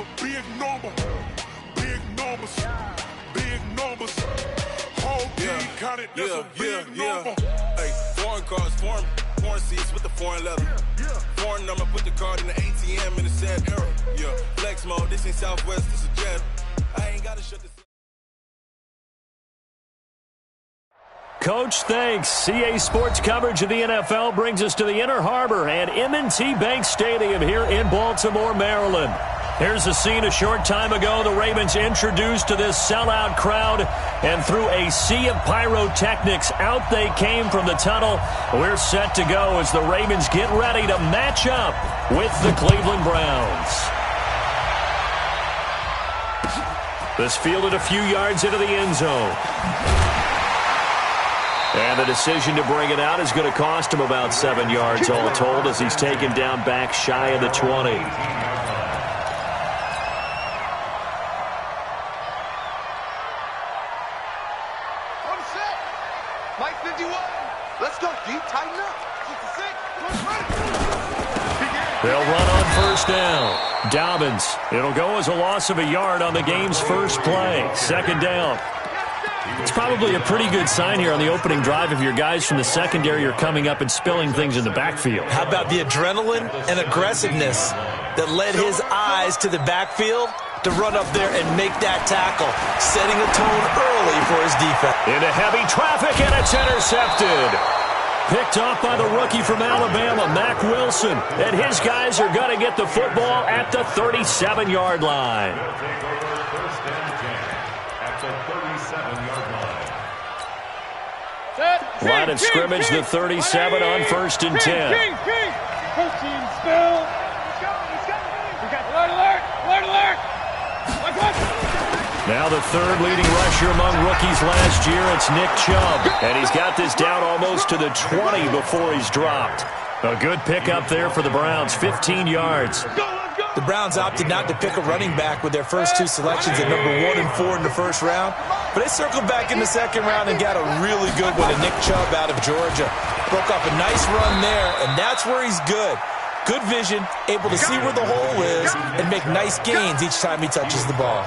a big number. Big numbers. Big numbers. Whole team counted, that's a big number. Hey, foreign cars, foreign seats with the foreign leather. Foreign number, put the card in the ATM in the sad era. Yeah, flex mode, this ain't Southwest, this is Jet. I ain't gotta shut this. Coach, thanks. CA Sports coverage of the NFL brings us to the Inner Harbor at M&T Bank Stadium here in Baltimore, Maryland. Here's the scene a short time ago. The Ravens introduced to this sellout crowd, and through a sea of pyrotechnics, out they came from the tunnel. We're set to go as the Ravens get ready to match up with the Cleveland Browns. This fielded a few yards into the end zone. And the decision to bring it out is going to cost him about 7 yards all told as he's taken down back shy of the 20. They'll run on first down. Dobbins. It'll go as a loss of a yard on the game's first play. Second down. It's probably a pretty good sign here on the opening drive if your guys from the secondary are coming up and spilling things in the backfield. How about the adrenaline and aggressiveness that led his eyes to the backfield to run up there and make that tackle, setting a tone early for his defense. Into heavy traffic, and it's intercepted. Picked off by the rookie from Alabama, Mack Wilson. And his guys are going to get the football at the 37-yard line. Line of scrimmage, the 37 on 1st and 10. Now the third leading rusher among rookies last year, it's Nick Chubb. And he's got this down almost to the 20 before he's dropped. A good pickup there for the Browns, 15 yards. The Browns opted not to pick a running back with their first two selections at number 1 and 4 in the first round. But they circled back in the second round and got a really good one to Nick Chubb out of Georgia. Broke off a nice run there, and that's where he's good. Good vision, able to see where the hole is, and make nice gains each time he touches the ball.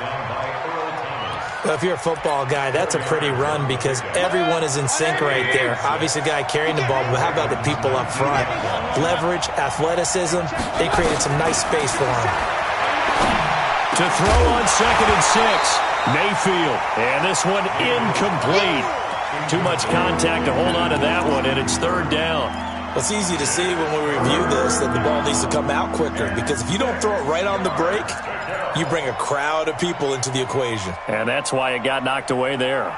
Well, if you're a football guy, that's a pretty run because everyone is in sync right there. Obviously, the guy carrying the ball, but how about the people up front? Leverage, athleticism, they created some nice space for him. To throw on 2nd and 6, Mayfield. And this one incomplete. Too much contact to hold on to that one, and it's 3rd down. It's easy to see when we review this that the ball needs to come out quicker because if you don't throw it right on the break, you bring a crowd of people into the equation. And that's why it got knocked away there.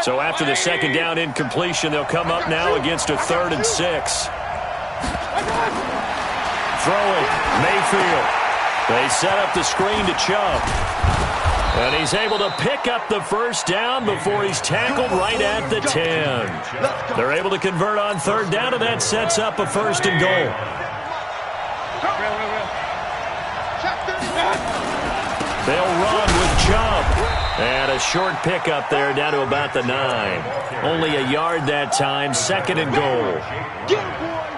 So after the 2nd down incompletion, they'll come up now against a 3rd and 6. Throwing, Mayfield. They set up the screen to Chubb. And he's able to pick up the first down before he's tackled right at the 10. They're able to convert on 3rd down, and that sets up a 1st and goal. They'll run with Chubb. And a short pickup there down to about the 9. Only a yard that time, 2nd and goal.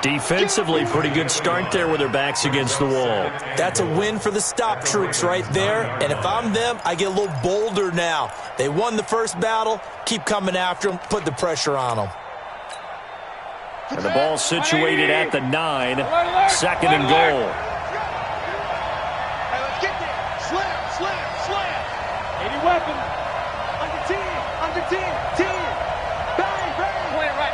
Defensively, pretty good start there with their backs against the wall. That's a win for the stop troops right there. And if I'm them, I get a little bolder now. They won the first battle. Keep coming after them. Put the pressure on them. And the ball situated at the 9. 2nd and goal. Hey, let's get there. Slam. 80 weapon. Under 10. Bang. Point it right.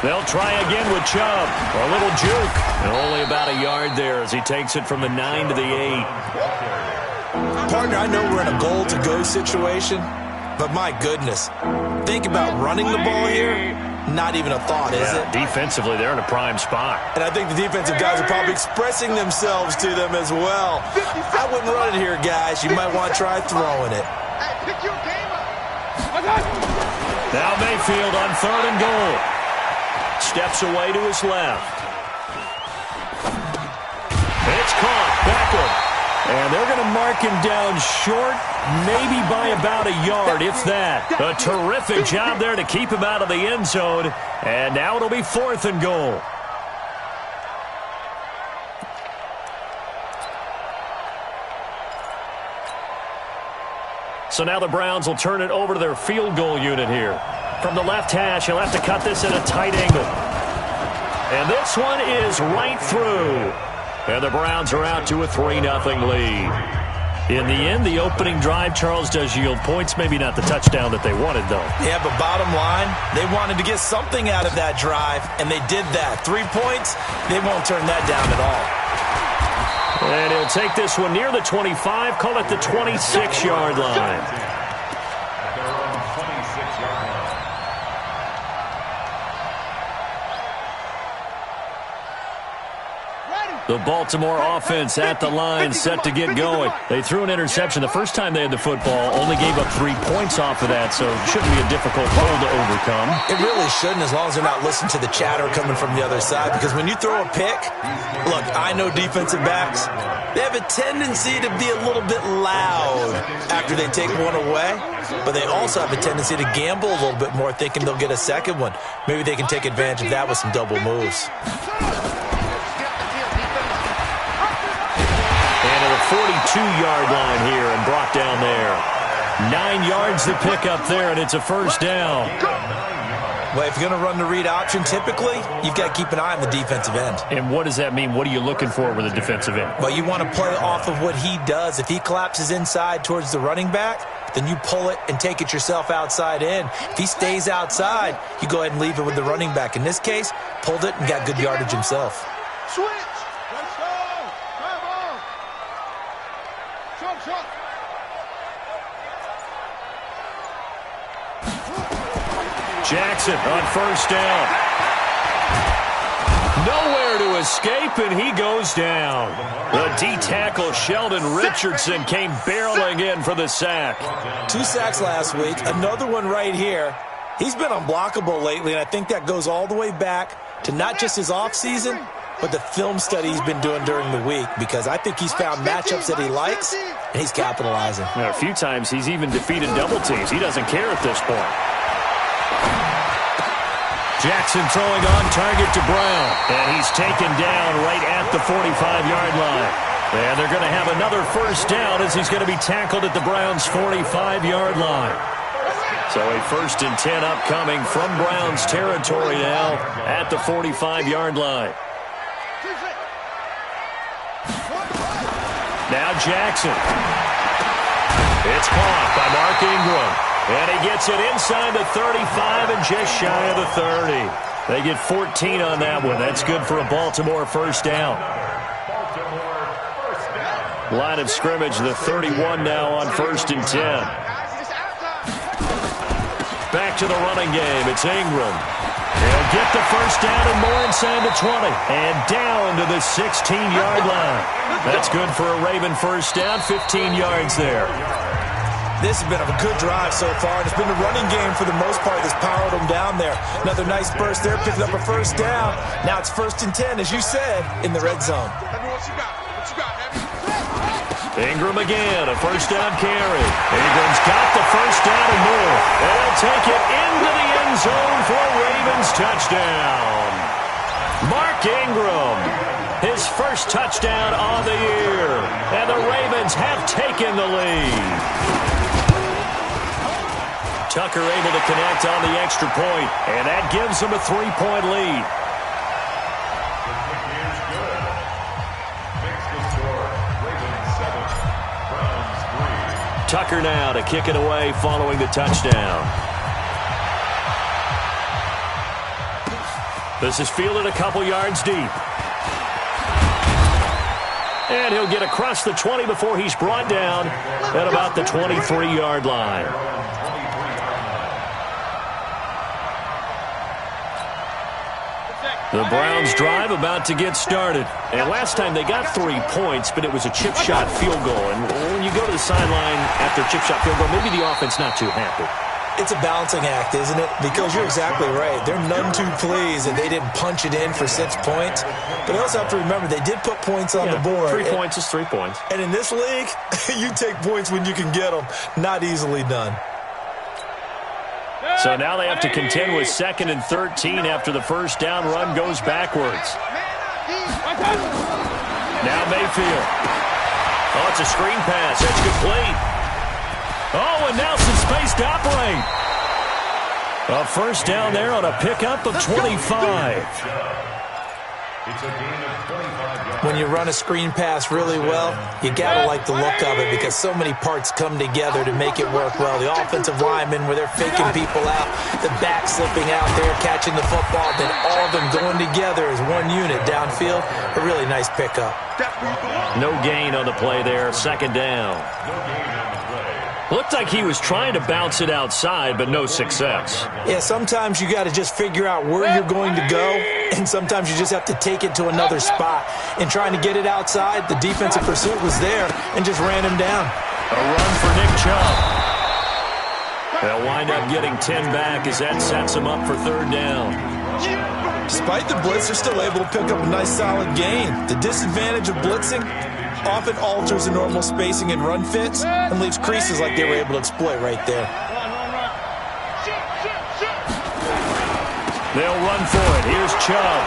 They'll try again with Chubb. A little juke. And only about a yard there as he takes it from the 9 to the 8. Partner, I know we're in a goal-to-go situation, but my goodness. Think about running the ball here. Not even a thought, is it? Defensively, they're in a prime spot. And I think the defensive guys are probably expressing themselves to them as well. I wouldn't run it here, guys. You might want to try throwing it. Hey, pick your game up. Now Mayfield on 3rd and goal. Steps away to his left. It's caught. Beckham. And they're going to mark him down short, maybe by about a yard, if that. A terrific job there to keep him out of the end zone. And now it'll be 4th and goal. So now the Browns will turn it over to their field goal unit here. From the left hash, he'll have to cut this at a tight angle. And this one is right through. And the Browns are out to a 3-0 lead. In the end, the opening drive, Charles, does yield points. Maybe not the touchdown that they wanted, though. Yeah, but bottom line, they wanted to get something out of that drive, and they did that. 3 points, they won't turn that down at all. And he'll take this one near the 25, call it the 26-yard line. The Baltimore offense at the line, set to get going. They threw an interception the first time they had the football, only gave up 3 points off of that, so it shouldn't be a difficult goal to overcome. It really shouldn't, as long as they're not listening to the chatter coming from the other side, because when you throw a pick, look, I know defensive backs, they have a tendency to be a little bit loud after they take one away, but they also have a tendency to gamble a little bit more, thinking they'll get a second one. Maybe they can take advantage of that with some double moves. 42-yard line here and brought down there. 9 yards to pick up there, and it's a first down. Well, if you're going to run the read option, typically, you've got to keep an eye on the defensive end. And what does that mean? What are you looking for with a defensive end? Well, you want to play off of what he does. If he collapses inside towards the running back, then you pull it and take it yourself outside in. If he stays outside, you go ahead and leave it with the running back. In this case, pulled it and got good yardage himself. Switch. Let's go. Come on. Shot. Jackson on first down. Nowhere to escape, and he goes down. The D-tackle Sheldon Richardson came barreling in for the sack. 2 sacks last week, another one right here. He's been unblockable lately, and I think that goes all the way back to not just his offseason, but the film study he's been doing during the week, because I think he's found matchups that he likes, and he's capitalizing. A few times he's even defeated double teams. He doesn't care at this point. Jackson throwing on target to Brown, and he's taken down right at the 45-yard line. And they're going to have another first down as he's going to be tackled at the Browns' 45-yard line. So a 1st and 10 upcoming from Browns territory now at the 45-yard line. Now Jackson. It's caught by Mark Ingram. And he gets it inside the 35 and just shy of the 30. They get 14 on that one. That's good for a Baltimore first down. Line of scrimmage, the 31 now on 1st and 10. Back to the running game. It's Ingram. He'll get the first down and more inside the 20. And down to the 16-yard line. That's good for a Raven first down, 15 yards there. This has been a good drive so far, and it's been the running game for the most part that's powered them down there. Another nice burst there, picking up a first down. Now it's 1st and 10, as you said, in the red zone. Ingram again, a first down carry. Ingram's got the first down and more. And he'll take it into the end zone for a Ravens touchdown. Mark Ingram, his first touchdown on the year. And the Ravens have taken the lead. Tucker able to connect on the extra point, and that gives them a 3-point lead. Tucker now to kick it away following the touchdown. This is fielded a couple yards deep. And he'll get across the 20 before he's brought down at about the 23-yard line. The Browns drive about to get started. And last time they got 3 points, but it was a chip shot field goal. And when you go to the sideline after a chip shot field goal, maybe the offense not too happy. It's a balancing act, isn't it? Because you're exactly right. They're none too pleased that they didn't punch it in for 6 points. But they also have to remember they did put points on the board. 3 points is 3 points. And in this league, you take points when you can get them. Not easily done. So now they have to contend with 2nd and 13 after the first down run goes backwards. Now Mayfield. Oh, it's a screen pass. It's complete. Oh, and now some space to operate. A first down there on a pickup of 25. When you run a screen pass really well, you got to like the look of it because so many parts come together to make it work well. The offensive linemen, where they're faking people out, the back slipping out there, catching the football, then all of them going together as one unit downfield. A really nice pickup. No gain on the play there. Second down. Looked like he was trying to bounce it outside, but no success. Yeah, sometimes you got to just figure out where you're going to go, and sometimes you just have to take it to another spot. In trying to get it outside, the defensive pursuit was there and just ran him down. A run for Nick Chubb. They'll wind up getting 10 back as that sets him up for third down. Despite the blitz, they're still able to pick up a nice solid gain. The disadvantage of blitzing often alters the normal spacing and run fits and leaves creases like they were able to exploit right there. They'll run for it. Here's Chubb.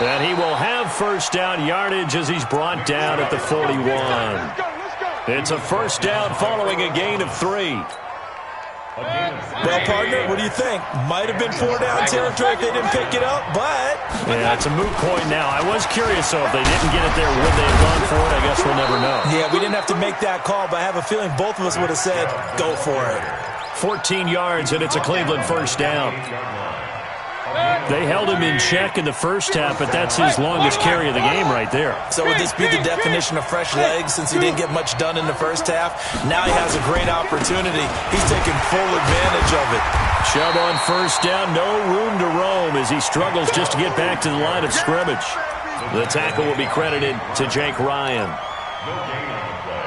And he will have first down yardage as he's brought down at the 41. It's a first down following a gain of 3. Well, partner, what do you think? Might have been 4-down territory if they didn't pick it up, but... Yeah, it's a moot point now. I was curious, so if they didn't get it there, would they have gone for it? I guess we'll never know. Yeah, we didn't have to make that call, but I have a feeling both of us would have said, go for it. 14 yards, and it's a Cleveland first down. They held him in check in the first half, but that's his longest carry of the game right there. So would this be the definition of fresh legs since he didn't get much done in the first half? Now he has a great opportunity. He's taking full advantage of it. Chubb on first down, no room to roam as he struggles just to get back to the line of scrimmage. The tackle will be credited to Jake Ryan.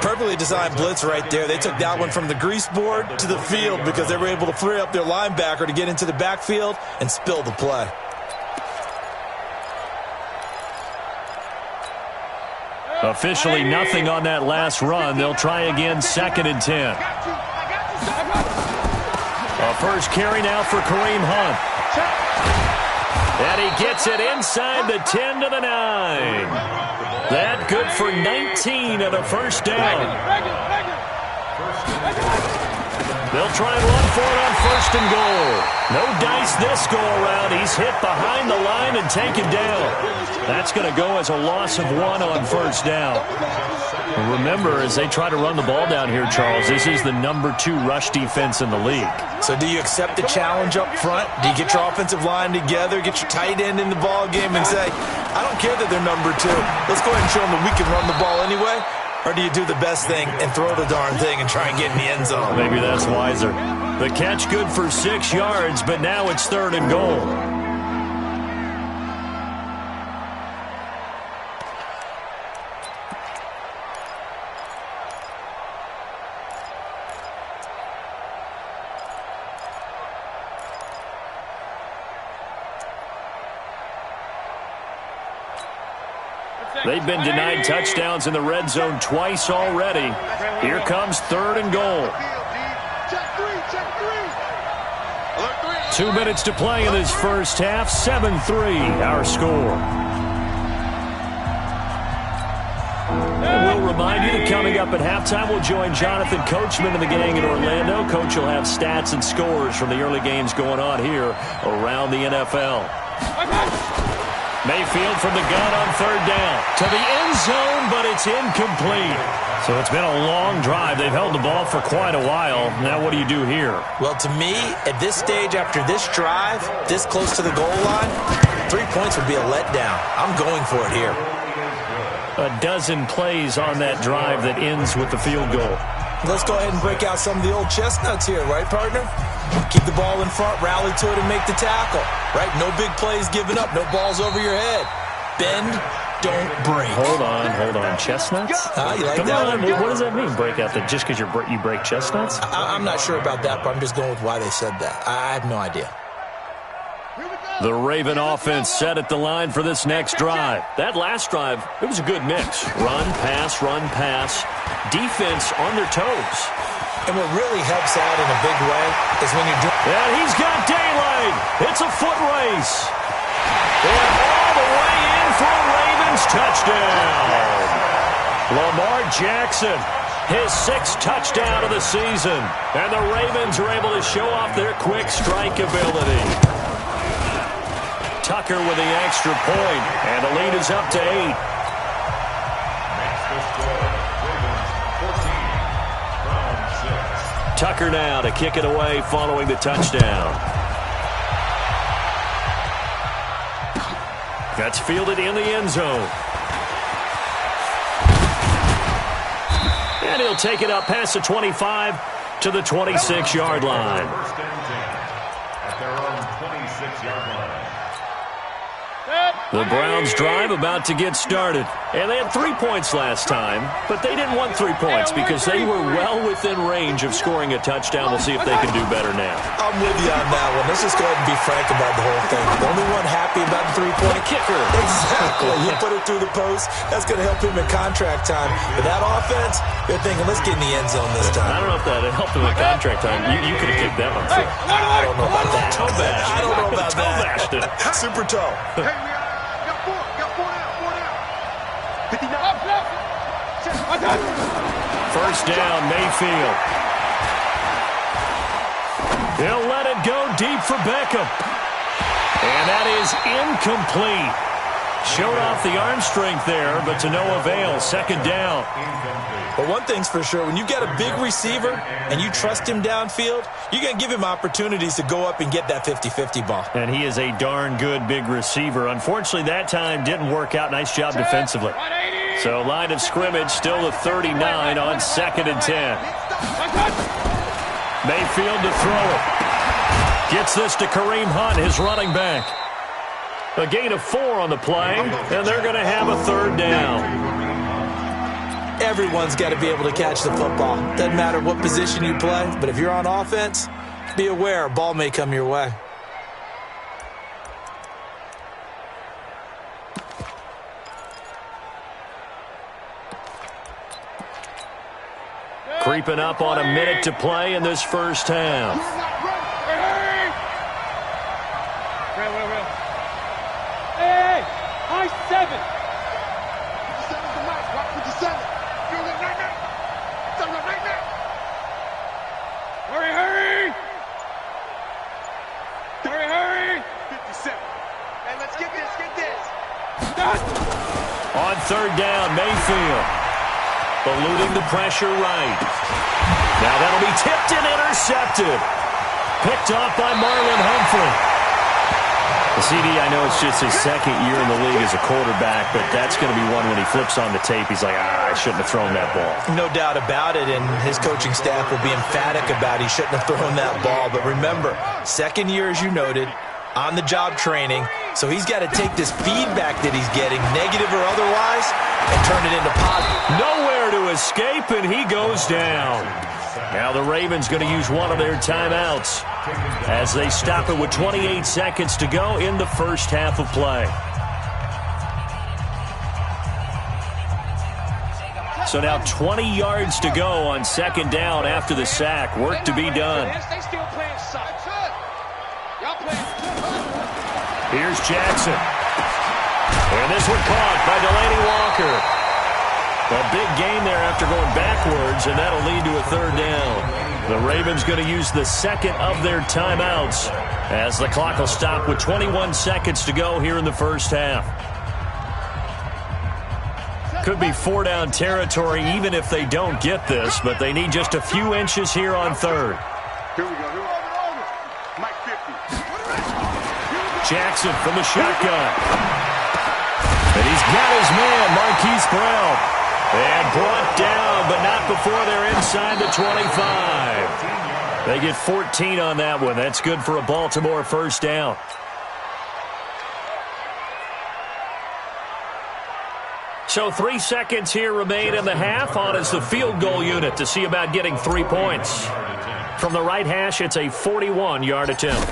Perfectly designed blitz right there. They took that one from the grease board to the field because they were able to free up their linebacker to get into the backfield and spill the play. Officially nothing on that last run. They'll try again, 2nd and 10. A first carry now for Kareem Hunt. And he gets it inside the 10 to the 9. That good for 19 and a first down. They'll try and run for it on 1st and goal. No dice this go around. He's hit behind the line and taken down. That's going to go as a loss of 1 on 1st down. Remember, as they try to run the ball down here, Charles, this is the number 2 rush defense in the league. So do you accept the challenge up front? Do you get your offensive line together, get your tight end in the ball game and say, I don't care that they're number 2. Let's go ahead and show them that we can run the ball anyway? Or do you do the best thing and throw the darn thing and try and get in the end zone? Maybe that's wiser. The catch good for 6 yards, but now it's 3rd and goal. They've been denied touchdowns in the red zone twice already. Here comes 3rd and goal. 2 minutes to play in this first half. 7-3 our score. And we'll remind you that coming up at halftime, we'll join Jonathan Coachman and the gang in Orlando. Coach will have stats and scores from the early games going on here around the NFL. Mayfield from the gun on 3rd down. To the end zone, but it's incomplete. So it's been a long drive. They've held the ball for quite a while. Now what do you do here? Well, to me, at this stage, after this drive, this close to the goal line, 3 points would be a letdown. I'm going for it here. A dozen plays on that drive that ends with the field goal. Let's go ahead and break out some of the old chestnuts here, right, partner? Keep the ball in front, rally to it, and make the tackle, right? No big plays given up, no balls over your head. Bend, don't break. Hold on. Chestnuts? You like Come that on, one? what does that mean, break out? That just because you break chestnuts? I'm not sure about that, but I'm just going with why they said that. I have no idea. The Raven offense set at the line for this next drive. That last drive, it was a good mix. Run, pass. Defense on their toes. And what really helps out in a big way is when you're doing... And he's got daylight. It's a foot race. And all the way in for a Ravens touchdown. Lamar Jackson His 6th touchdown of the season. And the Ravens are able to show off their quick strike ability. Tucker with the extra point, and the lead is up to 8. Tucker now to kick it away following the touchdown. That's fielded in the end zone. And he'll take it up past the 25 to the 26-yard line. First and 10 at their own 26-yard line. The Browns drive about to get started. And they had 3 points last time, but they didn't want 3 points because they were well within range of scoring a touchdown. We'll see if they can do better now. I'm with you on that one. Let's just go ahead and be frank about the whole thing. The only one happy about the 3-point kicker. Exactly. You put it through the post. That's going to help him in contract time. But that offense, they're thinking, let's get in the end zone this time. I don't know if that helped him in contract time. You could have kicked that one too. I don't know about that. Toe bash. I don't know about toe that. bashed it. Super toe. Hey, we got four now. 59. First down, Mayfield. He'll let it go deep for Beckham. And that is incomplete. Showed off the arm strength there, but to no avail. Second down. But one thing's for sure, when you got a big receiver and you trust him downfield, you're going to give him opportunities to go up and get that 50-50 ball. And he is a darn good big receiver. Unfortunately, that time didn't work out. Nice job defensively. So line of scrimmage still the 39 on 2nd and 10. Mayfield to throw it. Gets this to Kareem Hunt, his running back. A gain of 4 on the play, and they're going to have a 3rd down. Everyone's got to be able to catch the football. Doesn't matter what position you play, but if you're on offense, be aware a ball may come your way. Creeping up on a minute to play in this first half. Hey, high 7. 7's the max. Rock with the 7. Feel it right now. Feel it right now. Hurry. Hurry. 57. Hey, let's get this. On 3rd down, Mayfield. Eluding the pressure right. Now that'll be tipped and intercepted. Picked off by Marlon Humphrey. The CD, I know it's just his 2nd year in the league as a quarterback, but that's going to be one when he flips on the tape. He's like, I shouldn't have thrown that ball. No doubt about it, and his coaching staff will be emphatic about he shouldn't have thrown that ball. But remember, 2nd year, as you noted, on-the-job training, so he's got to take this feedback that he's getting, negative or otherwise, and turn it into positive. Nowhere to escape, and he goes down. Now the Ravens going to use one of their timeouts as they stop it with 28 seconds to go in the first half of play. So now 20 yards to go on 2nd down after the sack. Work to be done. Here's Jackson. And this one caught by Delaney Walker. A big gain there after going backwards, and that'll lead to a 3rd down. The Ravens going to use the 2nd of their timeouts as the clock will stop with 21 seconds to go here in the first half. Could be 4-down territory even if they don't get this, but they need just a few inches here on 3rd. Here we go. Mike 50. Jackson from the shotgun. And he's got his man, Marquise Brown. And brought down, but not before they're inside the 25. They get 14 on that one. That's good for a Baltimore 1st down. So 3 seconds here remain in the half. On is the field goal unit to see about getting 3 points. From the right hash, it's a 41-yard attempt.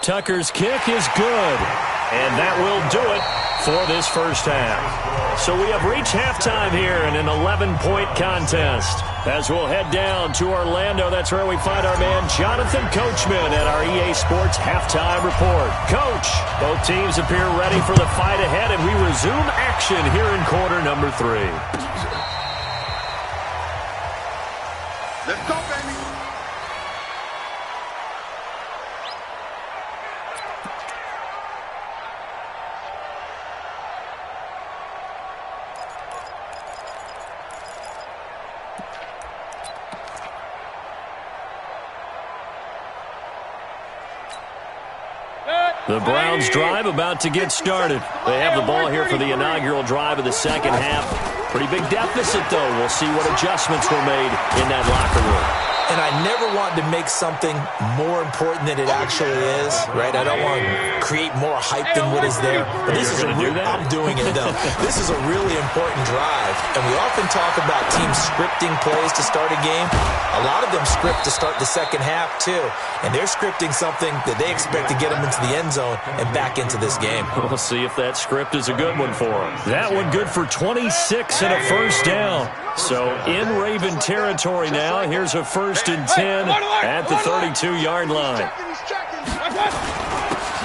Tucker's kick is good. And that will do it for this first half. So we have reached halftime here in an 11-point contest. As we'll head down to Orlando, that's where we find our man Jonathan Coachman at our EA Sports Halftime Report. Coach, both teams appear ready for the fight ahead, and we resume action here in quarter number for 3. Let's go, baby. The Browns drive about to get started. They have the ball here for the inaugural drive of the second half. Pretty big deficit, though. We'll see what adjustments were made in that locker room. And I never want to make something more important than it actually is, right? I don't want to create more hype than what is there. But this is I'm doing it, though. This is a really important drive. And we often talk about teams scripting plays to start a game. A lot of them script to start the second half, too. And they're scripting something that they expect to get them into the end zone and back into this game. We'll see if that script is a good one for them. That one good for 26 and a first down. So in Raven territory now. Here's a 1st and 10 at the 32-yard line.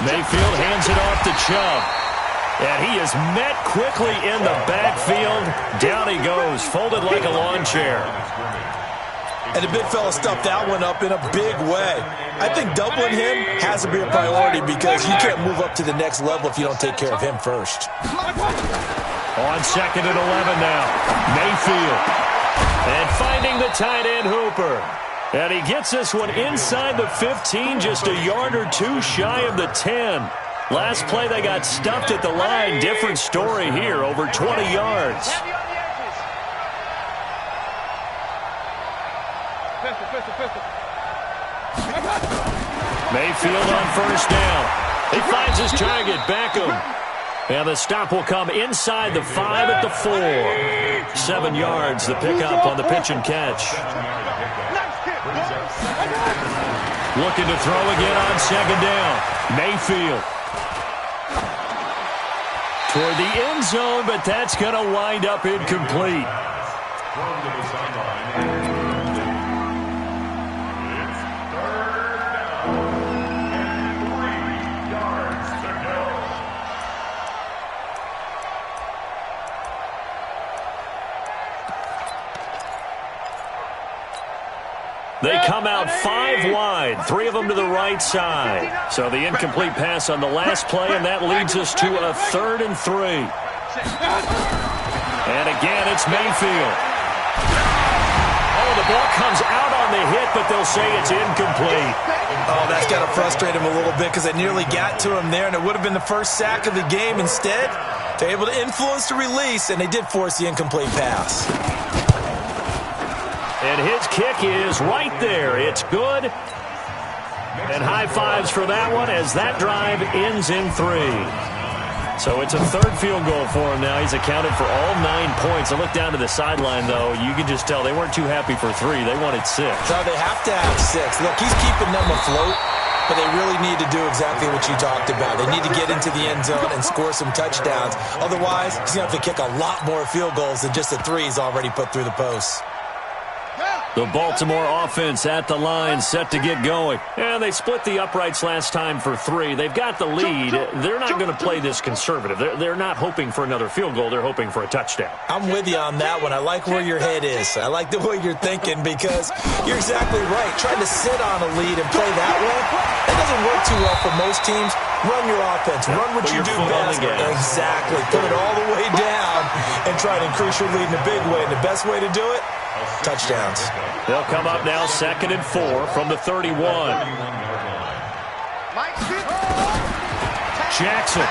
Mayfield hands it off to Chubb. And he is met quickly in the backfield. Down he goes, folded like a lawn chair. And the big fella stuffed that one up in a big way. I think doubling him has to be a priority because you can't move up to the next level if you don't take care of him first. On 2nd and 11 now, Mayfield. And finding the tight end Hooper. And he gets this one inside the 15, just a yard or two shy of the 10. Last play they got stuffed at the line. Different story here, over 20 yards. Mayfield on 1st down. He finds his target, Beckham. And the stop will come inside the 5 at the 4. 7 yards, the pickup on the pitch and catch. Looking to throw again on 2nd down. Mayfield. Toward the end zone, but that's going to wind up incomplete. They come out 5 wide, 3 of them to the right side. So the incomplete pass on the last play, and that leads us to a 3rd and 3. And again, it's Mayfield. Oh, the ball comes out on the hit, but they'll say it's incomplete. Oh, that's got to frustrate him a little bit because they nearly got to him there, and it would have been the first sack of the game. Instead, they're able to influence the release, and they did force the incomplete pass. And his kick is right there. It's good. And high fives for that one as that drive ends in 3. So it's a 3rd field goal for him now. He's accounted for all 9 points. I look down to the sideline, though. You can just tell they weren't too happy for 3. They wanted 6. No, they have to have 6. Look, he's keeping them afloat, but they really need to do exactly what you talked about. They need to get into the end zone and score some touchdowns. Otherwise, he's going to have to kick a lot more field goals than just the 3 he's already put through the posts. The Baltimore offense at the line, set to get going. And they split the uprights last time for 3. They've got the lead. They're not going to play this conservative. They're not hoping for another field goal. They're hoping for a touchdown. I'm with you on that one. I like where your head is. I like the way you're thinking because you're exactly right. Trying to sit on a lead and play that way, that doesn't work too well for most teams. Run your offense. Run what you do best. Exactly. Put it all the way down and try to increase your lead in a big way. And the best way to do it, touchdowns. They'll come up now 2nd and 4 from the 31. Jackson.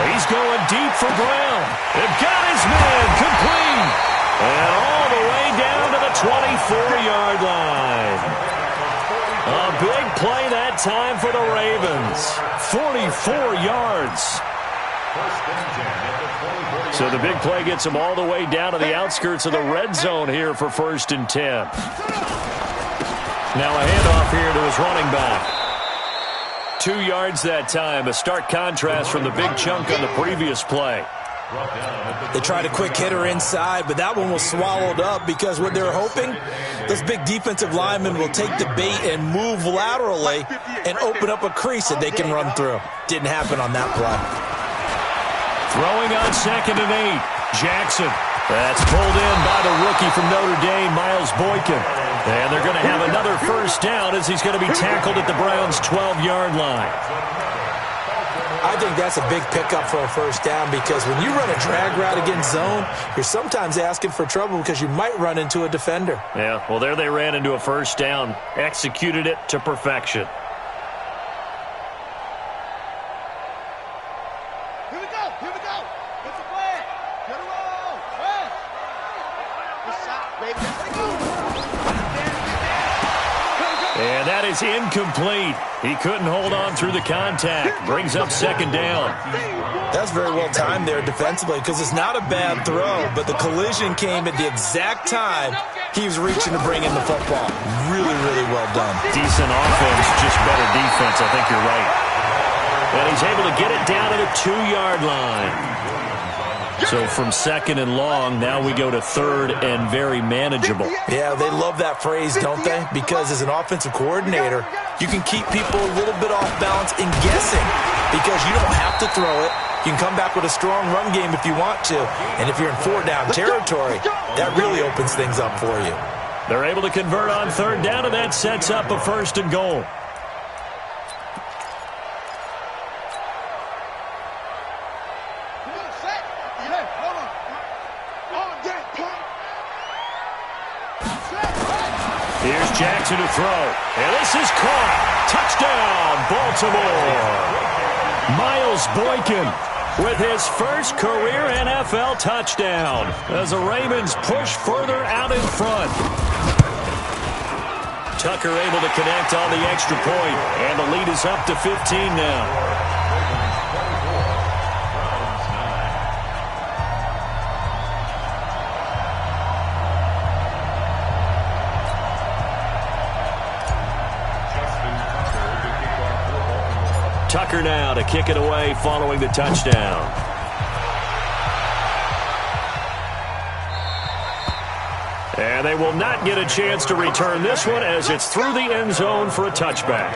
He's going deep for Brown. They've got his man complete. And all the way down to the 24-yard line. A big play that time for the Ravens. 44 yards. So the big play gets them all the way down to the outskirts of the red zone here for 1st and 10. Now a handoff here to his running back. 2 yards that time, a stark contrast from the big chunk on the previous play. They tried a quick hitter inside, but that one was swallowed up because what they're hoping, those big defensive linemen will take the bait and move laterally and open up a crease that they can run through. Didn't happen on that play. Throwing on 2nd and 8. Jackson. That's pulled in by the rookie from Notre Dame, Miles Boykin. And they're going to have another first down as he's going to be tackled at the Browns' 12-yard line. I think that's a big pickup for a first down because when you run a drag route against zone, you're sometimes asking for trouble because you might run into a defender. Yeah, well, there they ran into a first down, executed it to perfection. Here we go. It's a play. Get a roll. Press. Good shot, baby. Let's go. And that is incomplete. He couldn't hold on through the contact. Brings up second down. That's very well timed there defensively because it's not a bad throw, but the collision came at the exact time he was reaching to bring in the football. Really, really well done. Decent offense, just better defense. I think you're right. And he's able to get it down to the 2-yard line. So from second and long, now we go to third and very manageable. Yeah, they love that phrase, don't they? Because as an offensive coordinator, you can keep people a little bit off balance and guessing because you don't have to throw it. You can come back with a strong run game if you want to. And if you're in 4-down territory, that really opens things up for you. They're able to convert on third down, and that sets up a first and goal. Here's Jackson to throw. And this is caught. Touchdown, Baltimore. Miles Boykin with his first career NFL touchdown as the Ravens push further out in front. Tucker able to connect on the extra point, and the lead is up to 15 now. Tucker now to kick it away following the touchdown. And they will not get a chance to return this one as it's through the end zone for a touchback.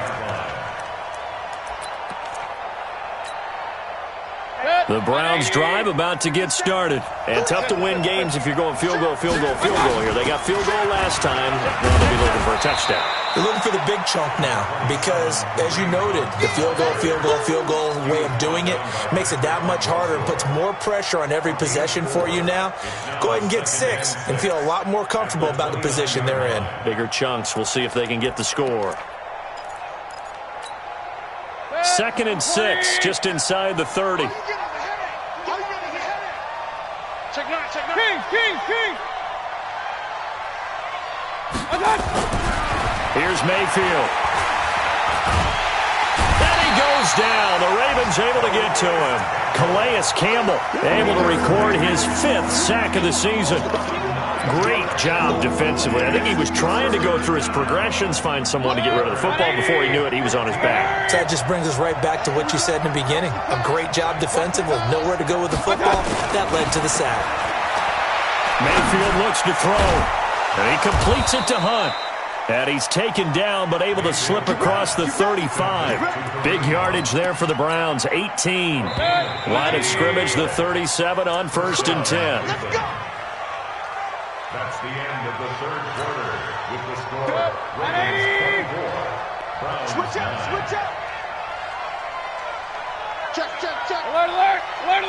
The Browns drive about to get started. And tough to win games if you're going field goal here. They got field goal last time. Now they'll be looking for a touchdown. They're looking for the big chunk now because, as you noted, the field goal way of doing it makes it that much harder and puts more pressure on every possession for you now. Go ahead and get 6 and feel a lot more comfortable about the position they're in. Bigger chunks. We'll see if they can get the score. 2nd and 6, just inside the 30. King. Here's Mayfield. And he goes down. The Ravens able to get to him. Calais Campbell able to record his 5th sack of the season. Great job defensively. I think he was trying to go through his progressions, find someone to get rid of the football. Before he knew it, he was on his back. So that just brings us right back to what you said in the beginning. A great job defensively. Nowhere to go with the football. That led to the sack. Mayfield looks to throw. And he completes it to Hunt. And he's taken down, but able to slip across the 35. Big yardage there for the Browns, 18. Line of scrimmage, the 37 on 1st and 10. That's the end of the third quarter with the score. Ravens 24. Browns 9. Switch up. Check. Alert. Run.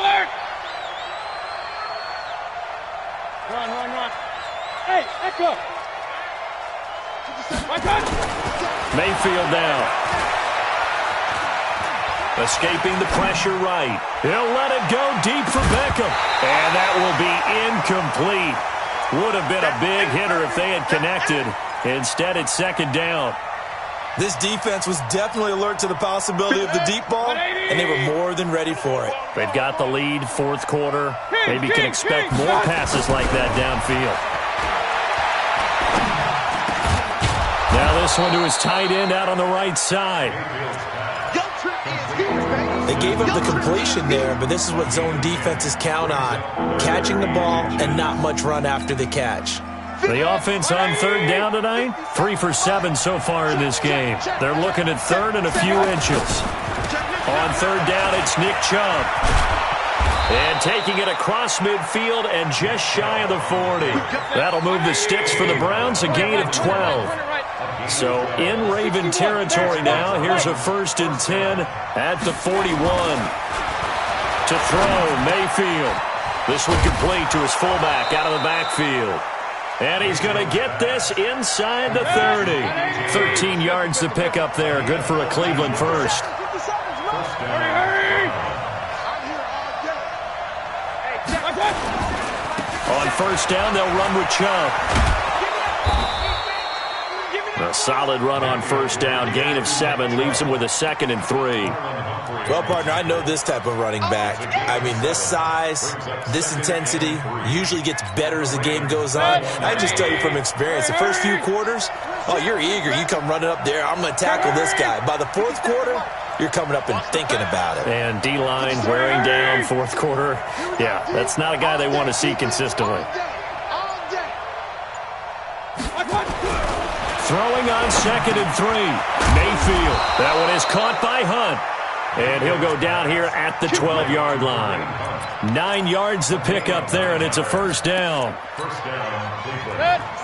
Hey, Echo. Mayfield down. Escaping the pressure right. He'll let it go deep for Beckham. And that will be incomplete. Would have been a big hitter if they had connected. Instead, it's 2nd down. This defense was definitely alert to the possibility of the deep ball, and they were more than ready for it. They've got the lead, 4th quarter. Maybe can expect more passes like that downfield. Now this one to his tight end out on the right side. They gave up the completion there, but this is what zone defenses count on. Catching the ball and not much run after the catch. The offense on 3rd down tonight, 3 for 7 so far in this game. They're looking at 3rd and a few inches. On 3rd down, it's Nick Chubb. And taking it across midfield and just shy of the 40. That'll move the sticks for the Browns, a gain of 12. So in Raven territory now, here's a 1st and 10 at the 41. To throw, Mayfield. This one complete to his fullback out of the backfield. And he's going to get this inside the 30. 13 yards to pick up there. Good for a Cleveland first. On 1st down, they'll run with Chubb. A solid run on 1st down. Gain of 7 leaves him with a 2nd and 3. Well, partner, I know this type of running back. I mean, this size, this intensity usually gets better as the game goes on. I just tell you from experience, the first few quarters, oh, you're eager. You come running up there, I'm going to tackle this guy. By the 4th quarter, you're coming up and thinking about it. And D-line wearing down 4th quarter. Yeah, that's not a guy they want to see consistently. Throwing on 2nd and 3. Mayfield. That one is caught by Hunt. And he'll go down here at the 12-yard line. 9 yards to pick up there, and it's a 1st down.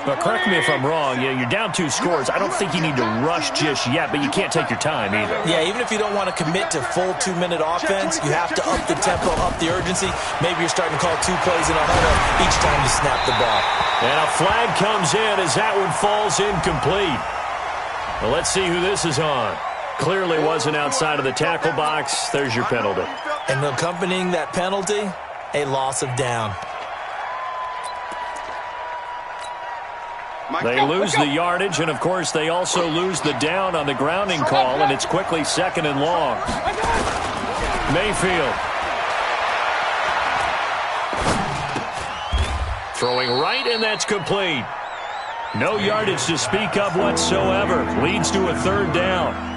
But correct me if I'm wrong. You're down 2 scores. I don't think you need to rush just yet, but you can't take your time either. Yeah, even if you don't want to commit to full 2-minute offense, you have to up the tempo, up the urgency. Maybe you're starting to call 2 plays in a huddle each time you snap the ball. And a flag comes in as that one falls incomplete. Well, let's see who this is on. Clearly wasn't outside of the tackle box. There's your penalty. And accompanying that penalty, a loss of down. They lose the yardage, and, of course, they also lose the down on the grounding call, and it's quickly 2nd and long. Mayfield. Throwing right, and that's complete. No yardage to speak of whatsoever. Leads to a 3rd down.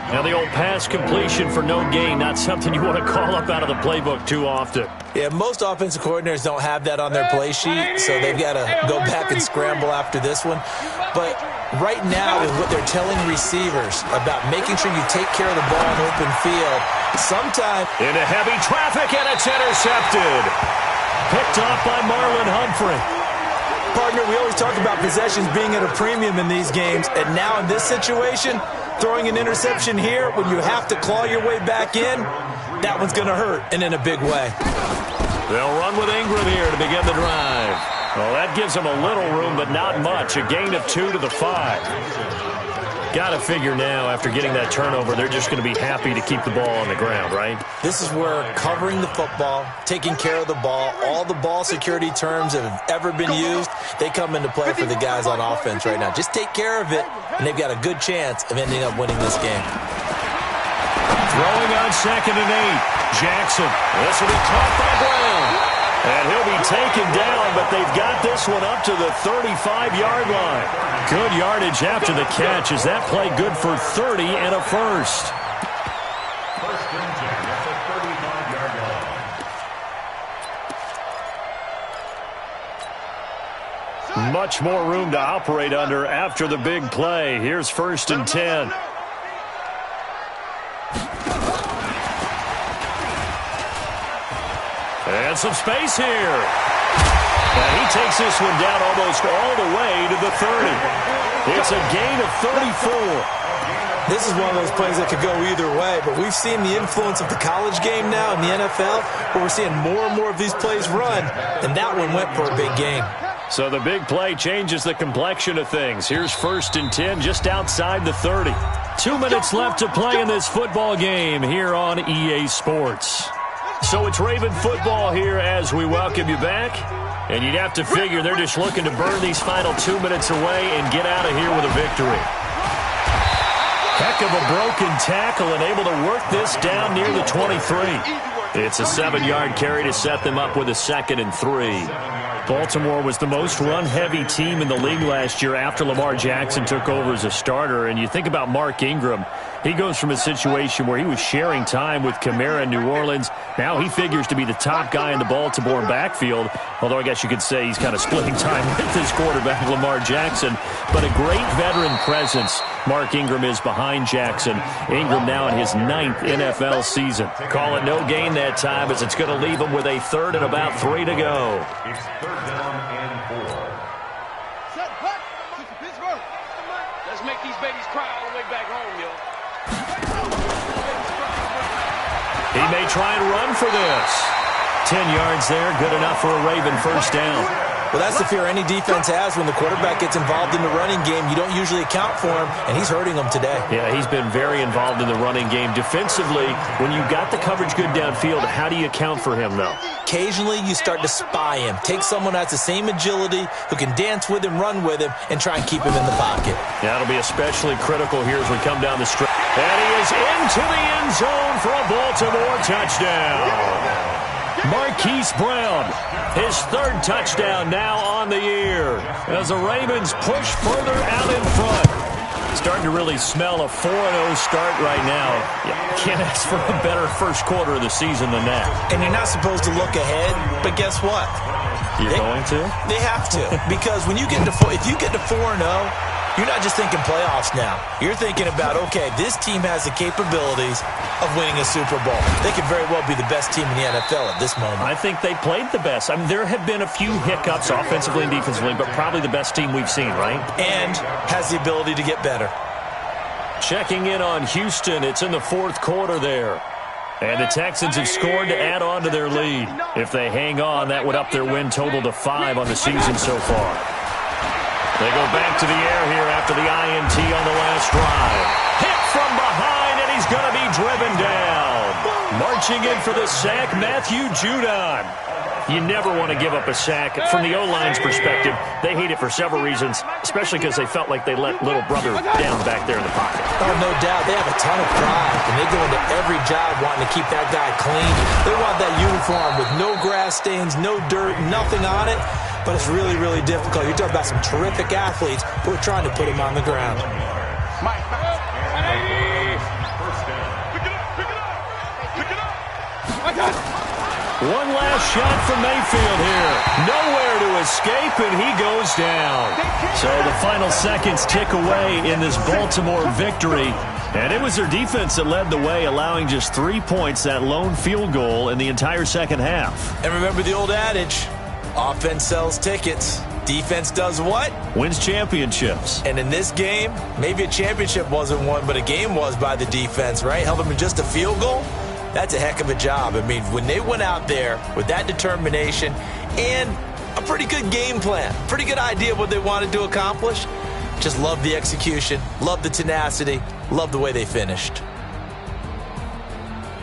Now the old pass completion for no gain, not something you want to call up out of the playbook too often. Yeah, most offensive coordinators don't have that on their play sheet, so they've got to go back and scramble after this one. But right now, with what they're telling receivers about making sure you take care of the ball in open field, sometimes... Into heavy traffic, and it's intercepted. Picked off by Marlon Humphrey. Partner, we always talk about possessions being at a premium in these games, and now in this situation, throwing an interception here when you have to claw your way back in, that one's going to hurt, and in a big way. They'll run with Ingram here to begin the drive. Well, that gives them a little room, but not much. A gain of 2 to the 5. Got to figure now, after getting that turnover, they're just going to be happy to keep the ball on the ground, right? This is where covering the football, taking care of the ball, all the ball security terms that have ever been used, they come into play for the guys on offense right now. Just take care of it, and they've got a good chance of ending up winning this game. Throwing on 2nd and 8. Jackson. This will be caught by Brown. And he'll be taken down, but they've got this one up to the 35-yard line. Good yardage after the catch. Is that play good for 30 and a 1st? 1st and 10 at the 35-yard line. Much more room to operate under after the big play. Here's 1st and 10. And some space here. And he takes this one down almost all the way to the 30. It's a gain of 34. This is one of those plays that could go either way, but we've seen the influence of the college game now in the NFL, where we're seeing more and more of these plays run, and that one went for a big gain. So the big play changes the complexion of things. Here's 1st and 10 just outside the 30. 2 minutes left to play in this football game here on EA Sports. So it's Raven football here as we welcome you back. And you'd have to figure they're just looking to burn these final 2 minutes away and get out of here with a victory. Heck of a broken tackle and able to work this down near the 23. It's a 7-yard carry to set them up with a 2nd and 3. Baltimore was the most run-heavy team in the league last year after Lamar Jackson took over as a starter. And you think about Mark Ingram, he goes from a situation where he was sharing time with Kamara in New Orleans. Now he figures to be the top guy in the Baltimore backfield, although I guess you could say he's kind of splitting time with his quarterback, Lamar Jackson. But a great veteran presence Mark Ingram is behind Jackson. Ingram now in his 9th NFL season. Call it no gain that time, as it's going to leave him with a 3rd and about 3 to go. It's 3rd down and 4. Set back. Pittsburgh. Let's make these babies cry all the way back home, yo. He may try and run for this. 10 yards there, good enough for a Raven first down. Well, that's the fear any defense has when the quarterback gets involved in the running game. You don't usually account for him, and he's hurting them today. Yeah, he's been very involved in the running game. Defensively, when you got the coverage good downfield, how do you account for him, though? Occasionally, you start to spy him. Take someone who has the same agility, who can dance with him, run with him, and try and keep him in the pocket. That'll be especially critical here as we come down the stretch. And he is into the end zone for a Baltimore touchdown. Marquise Brown, his 3rd touchdown now on the year, as the Ravens push further out in front. Starting to really smell a 4-0 start right now. You can't ask for a better first quarter of the season than that. And you're not supposed to look ahead, but guess what? You're going to? They have to, because when you get to if you get to 4-0, you're not just thinking playoffs now. You're thinking about, okay, this team has the capabilities of winning a Super Bowl. They could very well be the best team in the NFL at this moment. I think they played the best. I mean, there have been a few hiccups offensively and defensively, but probably the best team we've seen, right? And has the ability to get better. Checking in on Houston. It's in the 4th quarter there. And the Texans have scored to add on to their lead. If they hang on, that would up their win total to 5 on the season so far. They go back to the air here after the INT on the last drive. Hit from behind, and he's going to be driven down. Marching in for the sack, Matthew Judon. You never want to give up a sack. From the O-line's perspective, they hate it for several reasons, especially because they felt like they let little brother down back there in the pocket. Oh, no doubt. They have a ton of pride, and they go into every job wanting to keep that guy clean. They want that uniform with no grass stains, no dirt, nothing on it. But it's really, really difficult. You're talking about some terrific athletes who are trying to put him on the ground. One last shot from Mayfield here. Nowhere to escape, and he goes down. So the final seconds tick away in this Baltimore victory. And it was their defense that led the way, allowing just 3 points, that lone field goal in the entire second half. And remember the old adage, offense sells tickets. Defense does what? Wins championships. And in this game, maybe a championship wasn't won, but a game was by the defense, right? Held them to just a field goal. That's a heck of a job. I mean, when they went out there with that determination and a pretty good game plan, pretty good idea of what they wanted to accomplish, just love the execution, love the tenacity, love the way they finished.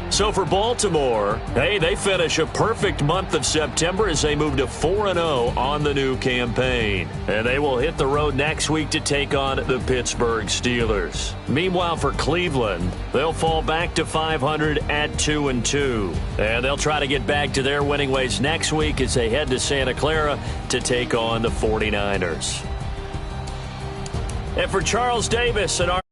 So for Baltimore, hey, they finish a perfect month of September as they move to 4-0 on the new campaign. And they will hit the road next week to take on the Pittsburgh Steelers. Meanwhile, for Cleveland, they'll fall back to 500 at 2-2. And they'll try to get back to their winning ways next week as they head to Santa Clara to take on the 49ers. And for Charles Davis and our